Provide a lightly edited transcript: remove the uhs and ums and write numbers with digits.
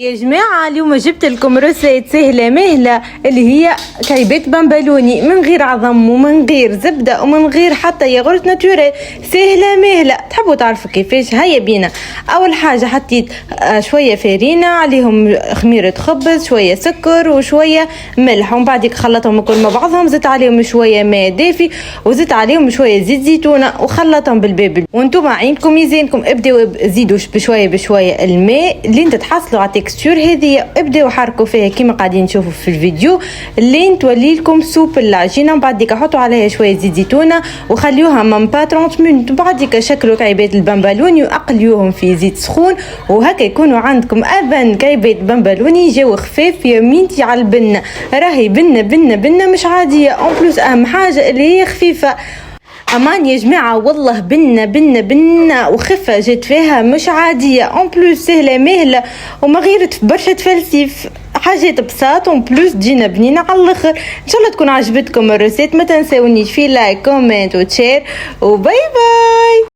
يا جماعة اليوم جبت لكم رسيت سهلة مهلة اللي هي كعيبات بمبلوني من غير عظم ومن غير زبدة ومن غير حتى ياغورت ناتوريل. سهلة مهلة. تحبوا تعرفوا كيفاش؟ هيا بينا. أول حاجة حطيت شوية فارينة، عليهم خميرة خبز، شوية سكر وشوية ملح، ومن بعد خلطهم الكل مع بعضهم. زدت عليهم شوية ماء دافي وزدت عليهم شوية زيت زيتونة وخلطهم بالبابل. وانتم عينكم ميزانكم، ابداو زيدوا بشوية بشوية الماء اللي انت تحصلوا على التكستور هذه، ابداو حركوا فيها كيما قاعدين تشوفوا في الفيديو اللي تولي لكم سوب العجينه. من بعد حطوا عليها شويه زيت زيتونه وخليوها من با 30 مينوت. من بعد شكلوا كعيبات البمبلوني واقليوهم في زيت سخون، وهكا يكونوا عندكم ابن كعيبات بمبلوني جاو خفاف يا مينتي على البنه. راهي بنه بنه بنه مش عاديه، اون بلوس اهم حاجه اللي هي خفيفه. امان يا جماعه والله بنه بنه بنه وخفه جات فيها مش عاديه، اون بلوس سهله مهله وما غيرت برشا تفلسيف، حاجات بساط اون بلوس تجينا بنينه على الاخر. ان شاء الله تكون عجبتكم الريسيت، ما تنسونيش في لايك كومنت وتشير وباي باي.